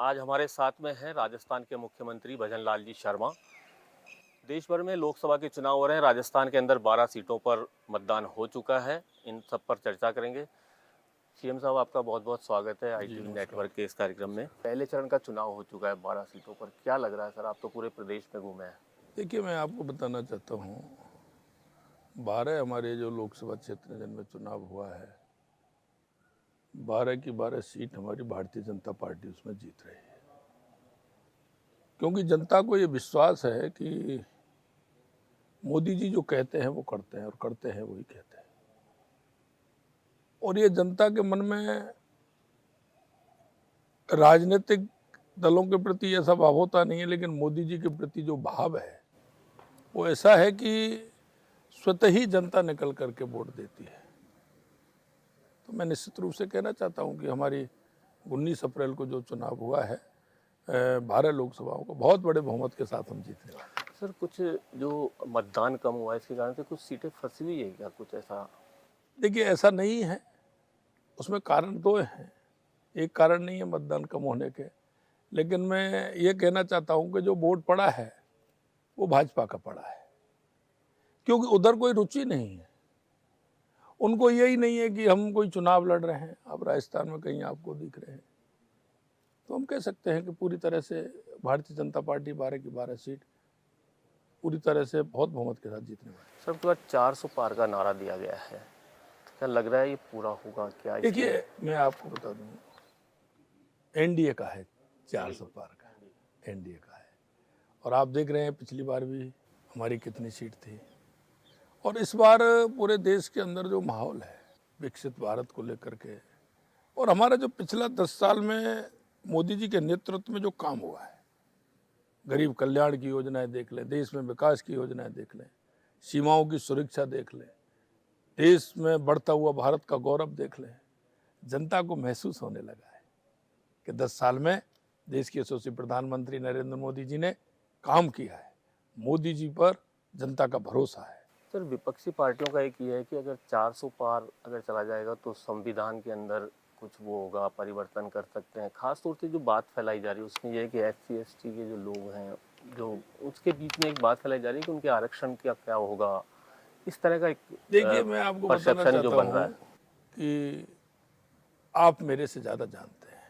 आज हमारे साथ में हैं राजस्थान के मुख्यमंत्री भजनलाल जी शर्मा। देश भर में लोकसभा के चुनाव हो रहे हैं। राजस्थान के अंदर 12 सीटों पर मतदान हो चुका है। इन सब पर चर्चा करेंगे। सीएम साहब, आपका बहुत बहुत स्वागत है जी, आईटीवी नमस्कार। नेटवर्क के इस कार्यक्रम में। पहले चरण का चुनाव हो चुका है 12 सीटों पर। क्या लग रहा है सर? आप तो पूरे प्रदेश में घूमे हैं। देखिए, मैं आपको बताना चाहता हूँ, 12 हमारे जो लोकसभा क्षेत्र जिनमें चुनाव हुआ है, 12 की 12 सीट हमारी भारतीय जनता पार्टी उसमें जीत रही है। क्योंकि जनता को ये विश्वास है कि मोदी जी जो कहते हैं वो करते हैं और करते हैं वही कहते हैं। और ये जनता के मन में राजनीतिक दलों के प्रति ऐसा भाव होता नहीं है, लेकिन मोदी जी के प्रति जो भाव है वो ऐसा है कि स्वतः ही जनता निकल करके वोट देती है। तो मैं निश्चित रूप से कहना चाहता हूं कि हमारी 19 अप्रैल को जो चुनाव हुआ है, 12 लोकसभाओं को बहुत बड़े बहुमत के साथ हम जीतने वाले हैं। सर, कुछ जो मतदान कम हुआ है इसके कारण से कुछ सीटें फंसी हुई है क्या? कुछ ऐसा? देखिए, ऐसा नहीं है, उसमें कारण दो हैं। एक कारण नहीं है मतदान कम होने के, लेकिन मैं ये कहना चाहता हूं कि जो वोट पड़ा है वो भाजपा का पड़ा है, क्योंकि उधर कोई रुचि नहीं है। उनको यही नहीं है कि हम कोई चुनाव लड़ रहे हैं। अब राजस्थान में कहीं आपको दिख रहे हैं, तो हम कह सकते हैं कि पूरी तरह से भारतीय जनता पार्टी 12 की 12 सीट पूरी तरह से बहुत बहुमत के साथ जीतने वाली है। सर, उसके बाद 400 पार का नारा दिया गया है। तो क्या लग रहा है ये पूरा होगा क्या? इसमें देखिए, मैं आपको बता दूं, एनडीए का है 400 पार का, एनडीए का है। और आप देख रहे हैं पिछली बार भी हमारी कितनी सीट थी। और इस बार पूरे देश के अंदर जो माहौल है विकसित भारत को लेकर के, और हमारा जो पिछला 10 साल में मोदी जी के नेतृत्व में जो काम हुआ है, गरीब कल्याण की योजनाएं देख लें, देश में विकास की योजनाएं देख लें, सीमाओं की सुरक्षा देख लें, देश में बढ़ता हुआ भारत का गौरव देख लें, जनता को महसूस होने लगा है कि 10 साल में देश के यशस्वी प्रधानमंत्री नरेंद्र मोदी जी ने काम किया है। मोदी जी पर जनता का भरोसा है। सर, विपक्षी पार्टियों का एक ये है कि अगर 400 पार अगर चला जाएगा तो संविधान के अंदर कुछ वो होगा, परिवर्तन कर सकते हैं। खास तौर से जो बात फैलाई जा रही है उसमें यह है कि एससी एसटी के जो लोग हैं, जो उसके बीच में एक बात फैलाई जा रही है कि उनके आरक्षण का क्या होगा। इस तरह का एक देखिए, मैं आपको बताना परसेप्शन जो चाहता बन रहा हूँ है। कि आप मेरे से ज़्यादा जानते हैं,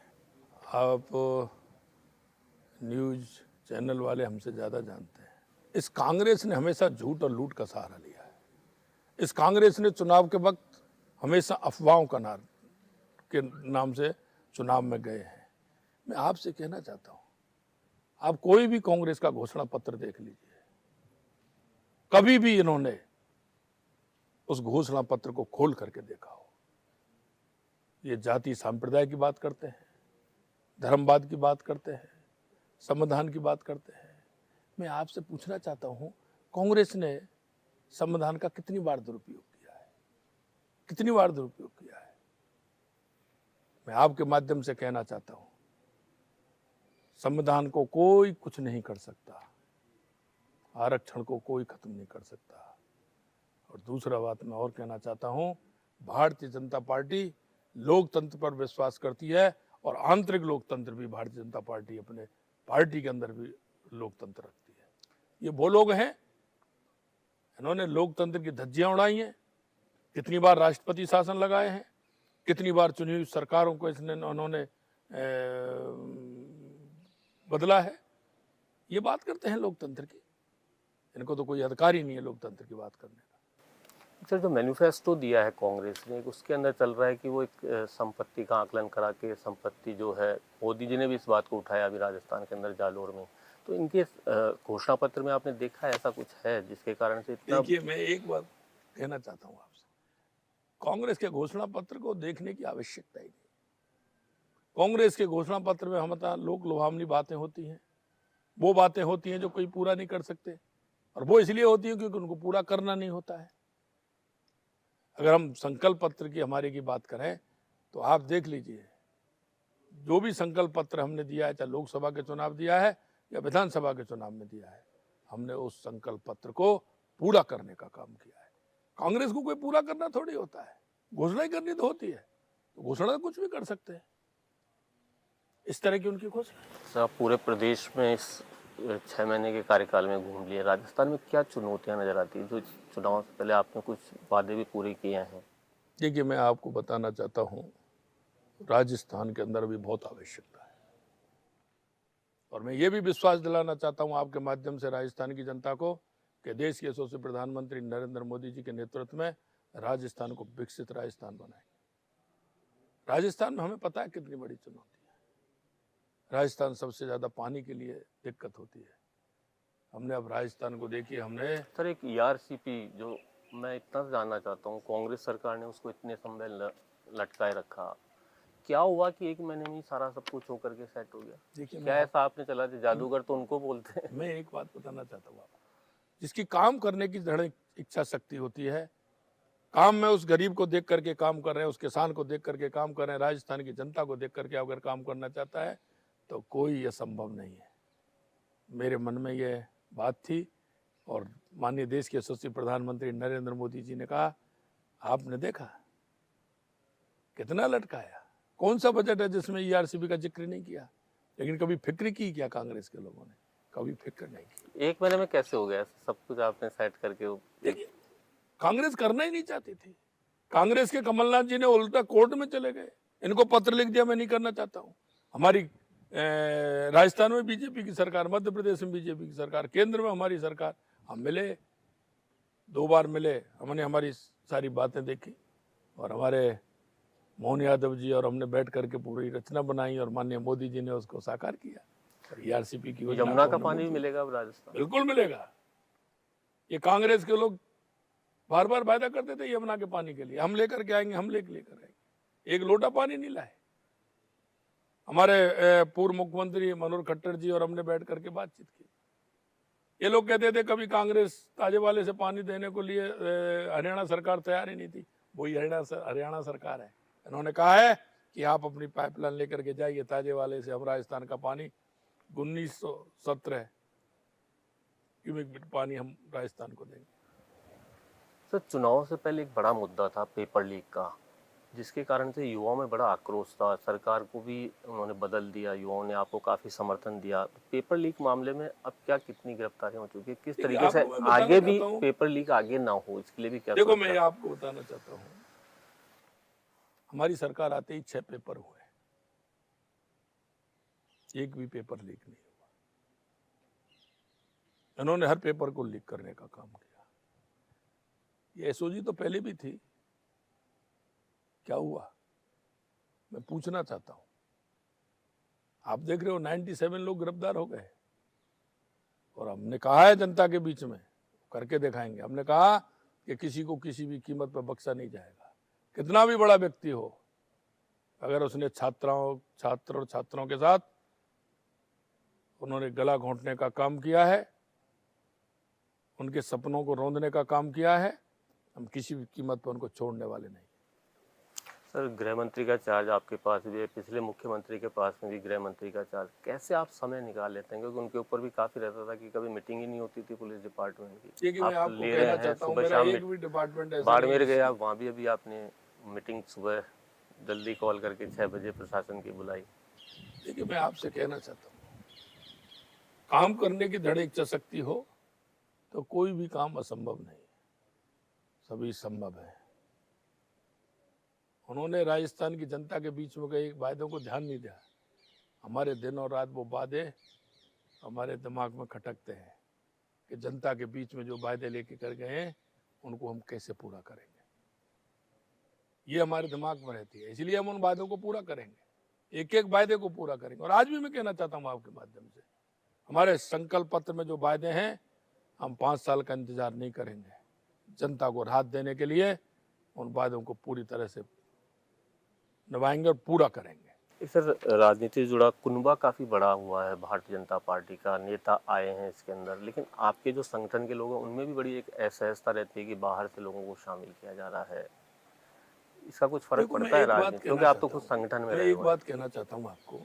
आप न्यूज़ चैनल वाले हमसे ज़्यादा जानते हैं। इस कांग्रेस ने हमेशा झूठ और लूट का सहारा लिया है। इस कांग्रेस ने चुनाव के वक्त हमेशा अफवाहों का के नाम से चुनाव में गए हैं। मैं आपसे कहना चाहता हूँ, आप कोई भी कांग्रेस का घोषणा पत्र देख लीजिए, कभी भी इन्होंने उस घोषणा पत्र को खोल करके देखा हो। ये जाति संप्रदाय की बात करते हैं, धर्मवाद की बात करते हैं, संविधान की बात करते हैं। मैं आपसे पूछना चाहता हूं, कांग्रेस ने संविधान का कितनी बार दुरुपयोग किया है? कितनी बार दुरुपयोग किया है? मैं आपके माध्यम से कहना चाहता हूं, संविधान को कोई कुछ नहीं कर सकता, आरक्षण को कोई खत्म नहीं कर सकता। और दूसरा बात मैं और कहना चाहता हूं, भारतीय जनता पार्टी लोकतंत्र पर विश्वास करती है, और आंतरिक लोकतंत्र भी भारतीय जनता पार्टी अपने पार्टी के अंदर भी लोकतंत्र रखती है। ये वो लोग हैं, इन्होंने लोकतंत्र की धज्जियां उड़ाई हैं, कितनी बार राष्ट्रपति शासन लगाए हैं, कितनी बार चुनी हुई सरकारों को उन्होंने बदला है। ये बात करते हैं लोकतंत्र की। इनको तो कोई अधिकार ही नहीं है लोकतंत्र की बात करने का। सर, जो मैनिफेस्टो दिया है कांग्रेस ने, उसके अंदर चल रहा है कि वो एक संपत्ति का आकलन करा के संपत्ति जो है, मोदी जी ने भी इस बात को उठाया अभी राजस्थान के अंदर जालोर में। तो इनके घोषणा पत्र में आपने देखा है ऐसा कुछ है जिसके कारण से इतना? देखिए, मैं एक बात कहना चाहता हूं आपसे, कांग्रेस के घोषणा पत्र को देखने की आवश्यकता ही नहीं। कांग्रेस के घोषणा पत्र में हमेशा लोक लुभावनी बातें होती हैं, वो बातें होती हैं जो कोई पूरा नहीं कर सकते, और वो इसलिए होती है क्योंकि उनको पूरा करना नहीं होता है। अगर हम संकल्प पत्र की हमारे की बात करें तो आप देख लीजिए, जो भी संकल्प पत्र हमने दिया है, चाहे लोकसभा के चुनाव दिया है या विधानसभा के चुनाव में दिया है, हमने उस संकल्प पत्र को पूरा करने का काम किया है। कांग्रेस को कोई पूरा करना थोड़ी होता है, घोषणा ही करनी तो होती है। तो घोषणा कुछ भी कर सकते हैं। इस तरह की उनकी घोषणा। सर, आप पूरे प्रदेश में इस 6 महीने के कार्यकाल में घूम लिए, राजस्थान में क्या चुनौतियां नजर आती है जो चुनाव से पहले आपने कुछ वादे भी पूरे किए हैं? देखिए, मैं आपको बताना चाहता हूँ, राजस्थान के अंदर भी बहुत आवश्यकता है और मैं ये भी विश्वास दिलाना चाहता हूँ आपके माध्यम से राजस्थान की जनता को कि देश के यशस्वी प्रधानमंत्री नरेंद्र मोदी जी के नेतृत्व में राजस्थान को विकसित राजस्थान बनाएंगे। राजस्थान में हमें पता है कितनी बड़ी चुनौती है। राजस्थान सबसे ज्यादा पानी के लिए दिक्कत होती है। हमने अब राजस्थान को देखिए, हमने सर, एक ईआरसीपी जो मैं इतना जानना चाहता हूँ, कांग्रेस सरकार ने उसको इतने समय लटकाए रखा, क्या हुआ कि 1 महीने में ही सारा सब कुछ होकर के सेट हो गया? देखिए, क्या ऐसा आपने चला दिया? जादूगर तो उनको बोलते हैं। मैं एक बात बताना चाहता हूँ आपको, जिसकी काम करने की दृढ़ इच्छा शक्ति होती है, काम में उस गरीब को देख करके काम कर रहे हैं, उस किसान को देख करके काम कर रहे हैं, राजस्थान की जनता को देख करके अगर काम करना चाहता है तो कोई ये संभव नहीं है। मेरे मन में ये बात थी और माननीय देश के यशस्वी प्रधानमंत्री नरेंद्र मोदी जी ने कहा, आपने देखा कितना लटकाया, कौन सा बजट है जिसमें ईआरसीबी का जिक्र नहीं किया? लेकिन कभी फिक्र की क्या कांग्रेस के लोगों ने? कभी फिक्र नहीं की। 1 महीने में कैसे हो गया सब कुछ आपने सेट करके? देखिए, कांग्रेस करना ही नहीं चाहती थी। कांग्रेस के कमलनाथ जी ने उल्टा कोर्ट में चले गए, इनको पत्र लिख दिया मैं नहीं करना चाहता हूँ। हमारी राजस्थान में बीजेपी की सरकार, मध्य प्रदेश में बीजेपी की सरकार, केंद्र में हमारी सरकार, हम मिले, 2 बार मिले, हमने हमारी सारी बातें देखी और हमारे मोहन यादव जी और हमने बैठ करके पूरी रचना बनाई और माननीय मोदी जी ने उसको साकार किया। ईआरसीपी की योजना यमुना को का हमने पानी भी मंजूर- मिलेगा अब राजस्थान? बिल्कुल मिलेगा। ये कांग्रेस के लोग बार बार वायदा करते थे यमुना के पानी के लिए, हम लेकर के आएंगे, हम लेकर आएंगे, एक लोटा पानी नहीं लाए। हमारे पूर्व मुख्यमंत्री मनोहर खट्टर जी और हमने बैठ करके बातचीत की। ये लोग कहते थे कभी कांग्रेस ताजेवाले से पानी देने को लिए हरियाणा सरकार तैयार ही नहीं थी। वही हरियाणा सरकार है। इन्होंने कहा है कि आप अपनी पाइपलाइन लेकर के जाइए ताजेवाले से, हम राजस्थान का पानी 1917 क्यूबिक मीटर पानी हम राजस्थान को देंगे। सर, चुनाव से पहले एक बड़ा मुद्दा था पेपर लीक का, जिसके कारण से युवाओं में बड़ा आक्रोश था। सरकार को भी उन्होंने बदल दिया, युवाओं ने आपको काफी समर्थन दिया। पेपर लीक मामले में अब क्या कितनी गिरफ्तारियां हो चुकी है? किस तरीके से आपको मैं बताना आगे भी चाहता हूं। पेपर लीक आगे ना हो इसके लिए भी क्या देखो, सोचा? मैं आपको बताना चाहता हूँ, हमारी सरकार आते ही 6 पेपर हुए, एक भी पेपर लीक नहीं हुआ। इन्होंने हर पेपर को लीक करने का काम किया। ये एसओजी तो पहले भी थी, क्या हुआ? मैं पूछना चाहता हूं। आप देख रहे हो 97 लोग गिरफ्तार हो गए और हमने कहा है जनता के बीच में, करके दिखाएंगे। हमने कहा कि किसी को किसी भी कीमत पर बख्शा नहीं जाएगा, कितना भी बड़ा व्यक्ति हो, अगर उसने छात्र और छात्रों के साथ उन्होंने गला घोंटने का काम किया है, उनके सपनों को रौंदने का काम किया है, हम किसी भी कीमत पर उनको छोड़ने वाले नहीं। सर, गृह मंत्री का चार्ज आपके पास भी है, पिछले मुख्यमंत्री के पास में भी गृह मंत्री का चार्ज, कैसे आप समय निकाल लेते हैं? क्योंकि उनके ऊपर भी काफी रहता था कि कभी मीटिंग ही नहीं होती थी पुलिस डिपार्टमेंट की। देखिए, मैं आप आपको ले कहना रहे हैं चाहता हूं, सुबह मेरा शाम एक भी डिपार्टमेंट ऐसा बाड़मेर नहीं गए है। आप, वहाँ भी अभी आपने मीटिंग सुबह जल्दी कॉल करके 6 बजे प्रशासन की बुलाई। देखिए, मैं आपसे कहना चाहता हूँ, काम करने की दृढ़ इच्छा शक्ति हो तो कोई भी काम असंभव नहीं, सभी संभव है। उन्होंने राजस्थान की जनता के बीच में गए वायदों को ध्यान नहीं दिया। हमारे दिन और रात वो वादे हमारे दिमाग में खटकते हैं कि जनता के बीच में जो वायदे लेके कर गए हैं उनको हम कैसे पूरा करेंगे, ये हमारे दिमाग में रहती है। इसलिए हम उन वादों को पूरा करेंगे, एक एक वायदे को पूरा करेंगे। और आज भी मैं कहना चाहता हूँ आपके माध्यम से, हमारे संकल्प पत्र में जो वायदे हैं, हम 5 साल का इंतजार नहीं करेंगे। जनता को राहत देने के लिए उन वादों को पूरी तरह से निभाएंगे और पूरा करेंगे। सर, राजनीति से जुड़ा कुनबा काफी बड़ा हुआ है, भारतीय जनता पार्टी का नेता आए हैं इसके अंदर, लेकिन आपके जो संगठन के लोग हैं उनमें भी बड़ी एक असहजता रहती है कि बाहर से लोगों को शामिल किया जा रहा है। इसका कुछ फर्क पड़ता है राजनीति? क्योंकि आप तो खुद संगठन में मैं रहे एक हो। बात कहना चाहता हूँ आपको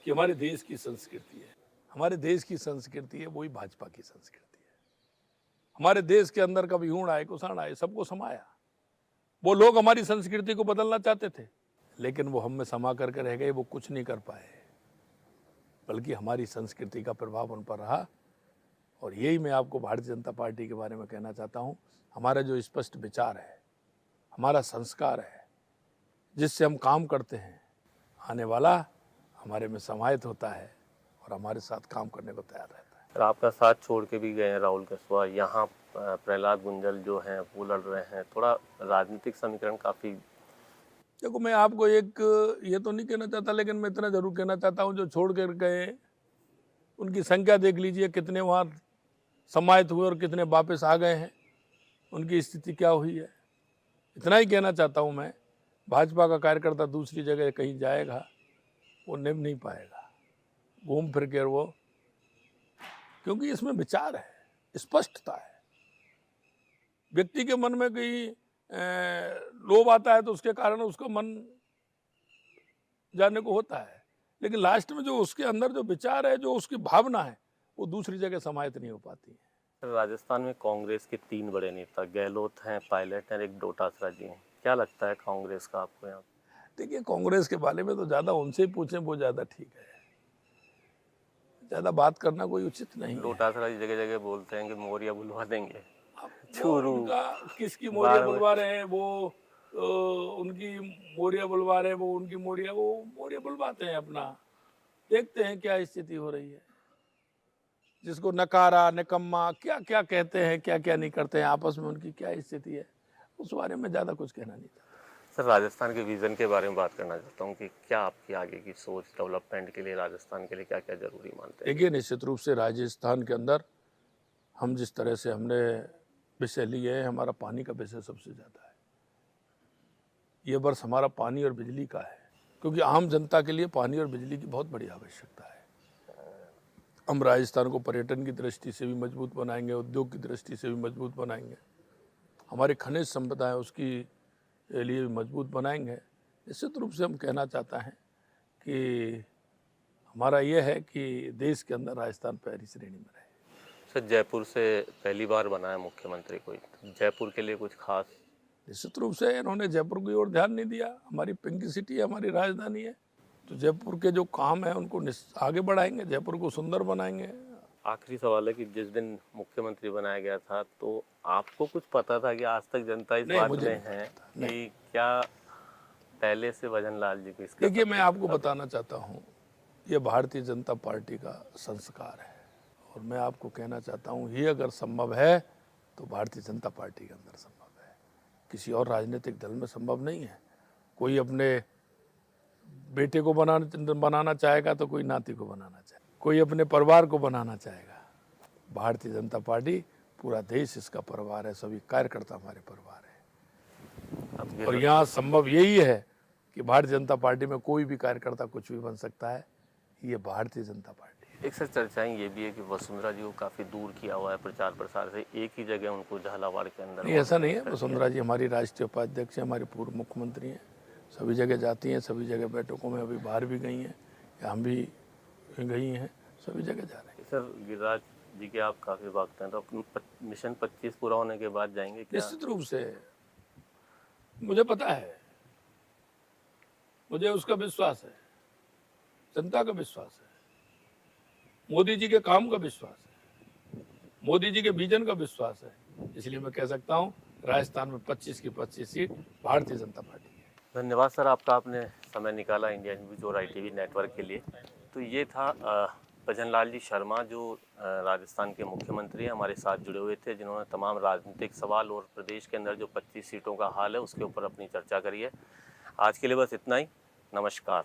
कि हमारे देश की संस्कृति है, हमारे देश की संस्कृति है, वही भाजपा की संस्कृति है। हमारे देश के अंदर कभी ऊण आए कुसाण आए, सबको समाया। वो लोग हमारी संस्कृति को बदलना चाहते थे, लेकिन वो हम में समा करके रह गए, वो कुछ नहीं कर पाए, बल्कि हमारी संस्कृति का प्रभाव उन पर रहा। और यही मैं आपको भारतीय जनता पार्टी के बारे में कहना चाहता हूँ। हमारा जो स्पष्ट विचार है, हमारा संस्कार है, जिससे हम काम करते हैं, आने वाला हमारे में समाहित होता है और हमारे साथ काम करने को तैयार रहता है। सर आपका साथ छोड़ के भी गए हैं राहुल कुशवाहा, यहाँ प्रहलाद गुंजल जो हैं वो लड़ रहे हैं, थोड़ा राजनीतिक समीकरण काफ़ी। देखो, मैं आपको एक ये तो नहीं कहना चाहता, लेकिन मैं इतना जरूर कहना चाहता हूँ, जो छोड़ कर गए उनकी संख्या देख लीजिए, कितने वहाँ समाहित हुए और कितने वापस आ गए हैं, उनकी स्थिति क्या हुई है। इतना ही कहना चाहता हूँ मैं, भाजपा का कार्यकर्ता दूसरी जगह कहीं जाएगा, वो निभ नहीं पाएगा घूम फिर कर वो, क्योंकि इसमें विचार है, स्पष्टता है। व्यक्ति के मन में कहीं लोभ आता है तो उसके कारण उसका मन जाने को होता है, लेकिन लास्ट में जो उसके अंदर जो विचार है, जो उसकी भावना है, वो दूसरी जगह समाहित नहीं हो पाती है। सर राजस्थान में कांग्रेस के 3 बड़े नेता, गहलोत हैं, पायलट हैं, एक डोटासरा जी हैं, क्या लगता है कांग्रेस का आपको यहाँ? देखिए, कांग्रेस के बारे में तो ज़्यादा उनसे ही पूछें, वो ज़्यादा ठीक है, ज़्यादा बात करना कोई उचित नहीं है। डोटासरा जी जगह जगह बोलते हैं कि मोरिया बुलवा देंगे। वो उनका किसकी मोरिया बुलवा रहे हैं, वो उनकी मोरिया बुलवा रहे हैं, वो उनकी मोरिया, वो मोरिया बुलवाते हैं अपना, देखते हैं क्या स्थिति हो रही है। जिसको नकारा, निकम्मा, क्या क्या कहते हैं, क्या क्या नहीं करते हैं, आपस में उनकी क्या स्थिति है, उस बारे में ज़्यादा कुछ कहना नहीं चाहता। सर राजस्थान के विज़न के बारे में बात करना चाहता हूँ कि क्या आपकी आगे की सोच डेवलपमेंट के लिए राजस्थान के लिए क्या क्या ज़रूरी मानते हैं? देखिए, निश्चित रूप से राजस्थान के अंदर हम जिस तरह से हमने विषय लिए हैं, हमारा पानी का विषय सबसे ज़्यादा है। ये वर्ष हमारा पानी और बिजली का है, क्योंकि आम जनता के लिए पानी और बिजली की बहुत बड़ी आवश्यकता है। हम राजस्थान को पर्यटन की दृष्टि से भी मजबूत बनाएंगे, उद्योग की दृष्टि से भी मजबूत बनाएंगे, हमारी खनिज संपदा है उसकी लिए भी मजबूत बनाएंगे। निश्चित रूप से हम कहना चाहते हैं कि हमारा ये है कि देश के अंदर राजस्थान पहली श्रेणी में रहे। सर जयपुर से पहली बार बना है मुख्यमंत्री कोई, जयपुर के लिए कुछ खास? निश्चित रूप से इन्होंने जयपुर की ओर ध्यान नहीं दिया। हमारी पिंक सिटी है, हमारी राजधानी है, तो जयपुर के जो काम है उनको आगे बढ़ाएंगे, जयपुर को सुंदर बनाएंगे। आखिरी सवाल है कि जिस दिन मुख्यमंत्री बनाया गया था तो आपको कुछ पता था कि आज तक जनता इस बात में है कि क्या पहले से भजन लाल जी को इसका? देखिए, मैं आपको बताना चाहता हूँ, ये भारतीय जनता पार्टी का संस्कार है, और मैं आपको कहना चाहता हूँ, ये अगर संभव है तो भारतीय जनता पार्टी के अंदर संभव है, किसी और राजनीतिक दल में संभव नहीं है। कोई अपने बेटे को बनाना चाहेगा तो कोई नाती को बनाना चाहेगा, कोई अपने परिवार को बनाना चाहेगा। भारतीय जनता पार्टी, पूरा देश इसका परिवार है, सभी कार्यकर्ता हमारे परिवार है। और यहाँ संभव यही है कि भारतीय जनता पार्टी में कोई भी कार्यकर्ता कुछ भी बन सकता है, ये भारतीय जनता पार्टी है। एक सर चर्चाएं ये भी है कि वसुंधरा जी को काफ़ी दूर किया हुआ है प्रचार प्रसार से, एक ही जगह उनको झालावाड़ के अंदर। नहीं, ऐसा नहीं है। वसुंधरा जी हमारी राष्ट्रीय उपाध्यक्ष है, हमारी पूर्व मुख्यमंत्री हैं, सभी जगह जाती हैं, सभी जगह बैठकों में अभी बाहर भी गई हैं, या हम भी गई हैं, सभी जगह जा रहे हैं। सर गिरिराज जी के आप काफ़ी भक्त हैं, तो मिशन 25 पूरा होने के बाद जाएंगे क्या? निश्चित रूप से, मुझे पता है, मुझे उसका विश्वास है, जनता का विश्वास है, मोदी जी के काम का विश्वास है, मोदी जी के विजन का विश्वास है। इसलिए मैं कह सकता हूं, राजस्थान में 25 की 25 सीट भारतीय जनता पार्टी की है। धन्यवाद सर आपका, आपने समय निकाला इंडिया न्यूज और ITV नेटवर्क के लिए। तो ये था भजन लाल जी शर्मा, जो राजस्थान के मुख्यमंत्री हैं, हमारे साथ जुड़े हुए थे, जिन्होंने तमाम राजनीतिक सवाल और प्रदेश के अंदर जो 25 सीटों का हाल है उसके ऊपर अपनी चर्चा करी है। आज के लिए बस इतना ही। नमस्कार।